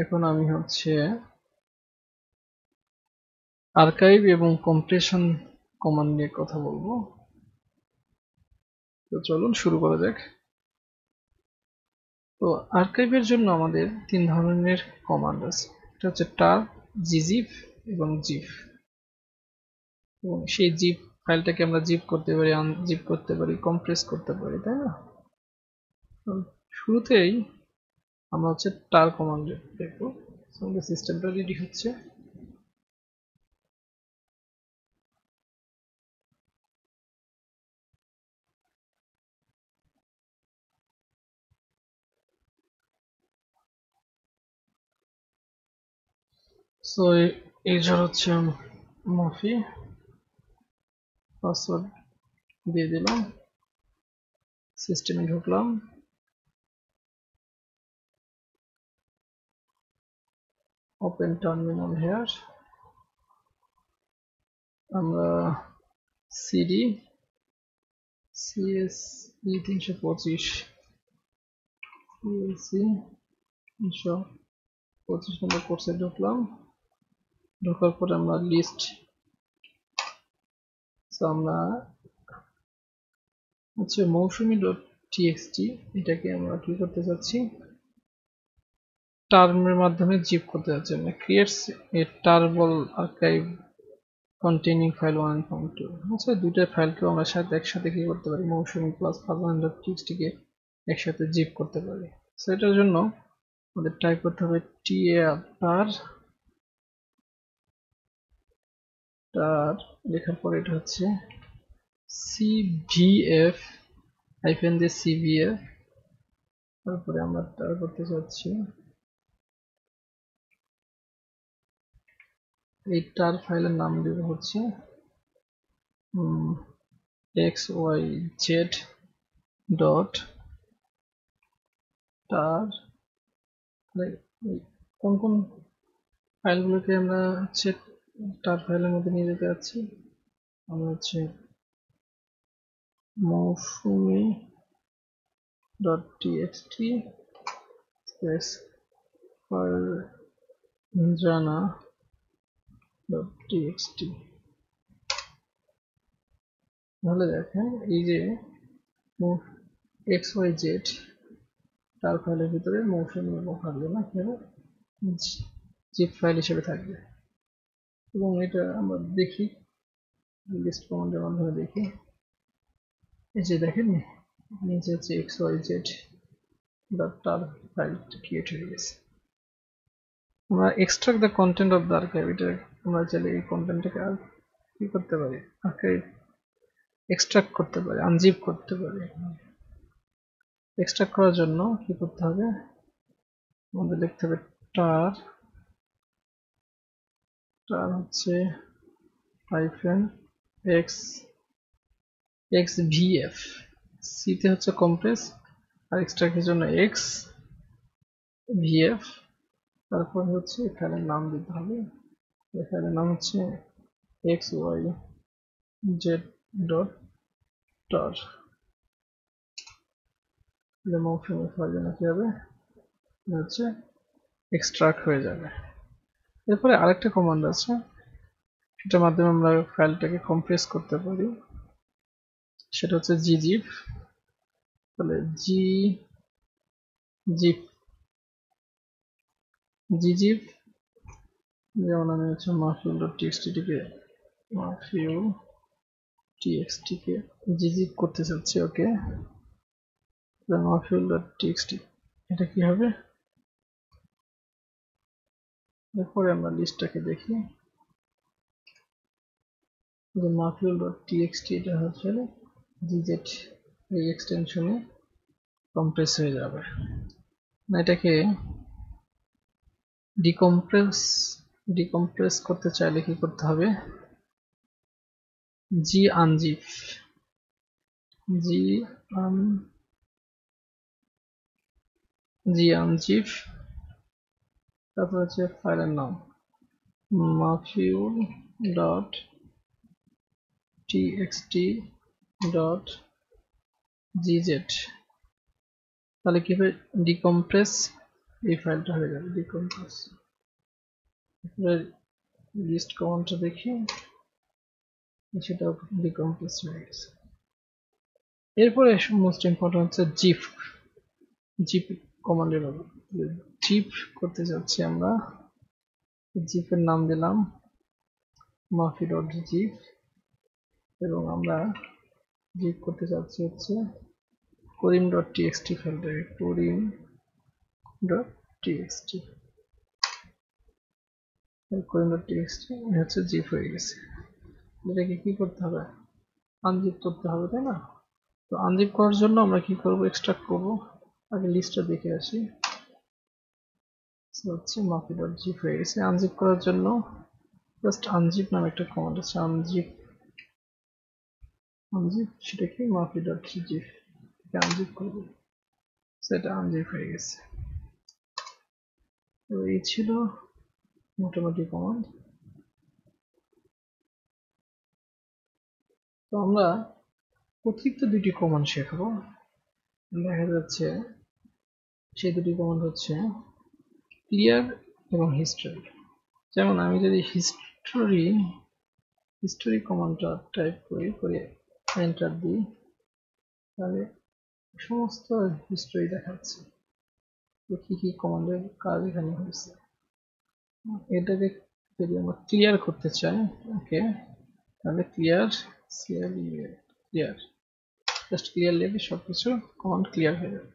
এখন আমি হচ্ছে আর্কাইভ এবং কম্প্রেশন কমান্ড নিয়ে কথা বলবো। তো চলুন শুরু করা যাক। তো আর্কাইভের জন্য আমাদের 3 ধরনের কমান্ড আছে। এটা হচ্ছে tar, gzip এবং zip। এবং সেই জিপ ফাইলটাকে আমরা জিপ করতে পারি, আনজিপ করতে পারি, কম্প্রেস করতে পারি, তাই না? তো শুরুতেই আমরা হচ্ছে tar কমান্ড দেখবো। আমাদের সিস্টেমটা রেডি হচ্ছে। সো এইটার হচ্ছে মফি, পাসওয়ার্ড দিয়ে দিলাম, সিস্টেমে ঢুকলাম, ওপেন টার্মিনাল হেয়ার, আমরা সিডি সিএসই 325 সিএসই 325 নম্বর কোর্সে ঢুকলাম। ঢোকার পরে আমরা লিস্ট, আমরা হচ্ছে মৌসুমী ডট টিএক্সটি এটাকে আমরা কি করতে চাচ্ছি, টার্মের মাধ্যমে জিপ করতে যাচ্ছি। আমরা creates a tarball archive containing file 1 and 2। আচ্ছা, দুটো ফাইলকে আমরা একসাথে কি করতে পারি, মৌসুমী প্লাস ফাজান ডট টিএক্সটি কে একসাথে জিপ করতে পারি। সেটার জন্য আমাদের টাইপ করতে হবে tar, লেখার পরে এটা হচ্ছে cvf হাইফেন দিয়ে cvf, তারপরে আমরা টার করতে চাচ্ছি এই টার ফাইলের নাম দেব হচ্ছে xyz ডট টার। কোন কোন ফাইলগুলোকে আমরা হচ্ছে টার ফাইলের মধ্যে নিয়ে যেতে যাচ্ছি, আমরা হচ্ছে Mousumi dot TXT space Farzana dot TXT. তাহলে দেখেন এই যে xyz টার ফাইলের ভিতরে মৌসুমী এবং ফারজানা জিপ ফাইল হিসেবে থাকবে। এবং এটা আমরা দেখি লিস্ট কমান্ডের মাধ্যমে দেখি, এই যে দেখেন নিচে হচ্ছে xyz ডট টার ফাইল ক্রিয়েট হয়ে গেছে। আমরা extract the content of the archive, এটা আমরা চাইলে এই কন্টেন্টটাকে আর কি করতে পারি, আর্কাইভ এক্সট্রাক্ট করতে পারি, আনজিপ করতে পারি। এক্সট্রাক্ট করার জন্য কি করতে হবে, আমাদের লিখতে হবে টার হচ্ছে হাইফেন xvf, সি তে হচ্ছে কম্প্রেস আর এক্সট্রাক্টের জন্য xvf, তারপর হচ্ছে এখানে নাম দিতে হবে, এখানে নাম হচ্ছে xyz ডট tar। মৌসুমী ফারজানা কি হবে, হচ্ছে এক্সট্রাক্ট হয়ে যাবে। এরপরে আরেকটা কমান্ড আছে, সেটার মাধ্যমে আমরা ফাইলটাকে কম্প্রেস করতে পারি, সেটা হচ্ছে gzip। তাহলে gzip যেমন আমি হচ্ছে মাফিউল ডট টিএক্সটি কে gzip করতে চাচ্ছি, ওকে। মাফিউল ডট টিএক্সটি এটা কি হবে, এরপরে আমরা লিস্টটাকে দেখি যে মাফিউল ডট টিএক্সটি এটা হচ্ছে gz এই এক্সটেনশনে কম্প্রেস হয়ে যাবে। এটাকে ডিকম্প্রেস করতে চাইলে কি করতে হবে, gzip তারপর হচ্ছে ফাইলের নাম মাফিউল ডট টিএক্সটি ডট gz। তাহলে কি হবে, ডিকম্প্রেস এই ফাইলটা হয়ে যাবে ডিকম্পোজ। লিস্ট কমান্ডটা দেখি, সেটা ডিকম্পোজ হয়ে গেছে। এরপরে মোস্ট ইম্পর্টেন্ট হচ্ছে জিপ। জিপ কমান্ডের ব্যাপার। জিপ করতে যাচ্ছি আমরা, জিপের নাম দিলাম mafi.zip এবং আমরা জিপ করতে যাচ্ছি হচ্ছে করিম.txt ফাইলটাকে, করিম.txt হচ্ছে জিপ হয়ে গেছে। এটাকে কি করতে হবে, আনজিপ করতে হবে, তাই না? তো আনজিপ করার জন্য আমরা কি করব, এক্সট্রাক্ট করব। আগে লিস্টটা দেখে আসি, হচ্ছে mafi.zip হয়ে গেছে। আনজিপ করার জন্য জাস্ট আনজিপ নামে একটা কমান্ড আছে, আনজিপ সেটা কি mafi.zip আনজিপ করব, সেটা আনজিপ হয়ে গেছে। তো এই ছিল মোটামুটি কমান্ড। তো আমরা অতিরিক্ত দুটি কমান্ড শেখাবো। দেখা যাচ্ছে সেই দুটি কমান্ড হচ্ছে ক্লিয়ার এবং হিস্টোরি। যেমন আমি যদি হিস্টোরি কমান্ডটা টাইপ করে এন্টার দিই, তাহলে সমস্ত হিস্টোরি দেখাচ্ছে কি কি কমান্ডের কাজ এখানে হয়েছে। এটাকে যদি আমরা ক্লিয়ার করতে চাই, ওকে, তাহলে ক্লিয়ার জাস্ট ক্লিয়ার লিখে সবকিছু কমান্ড ক্লিয়ার হয়ে যাবে।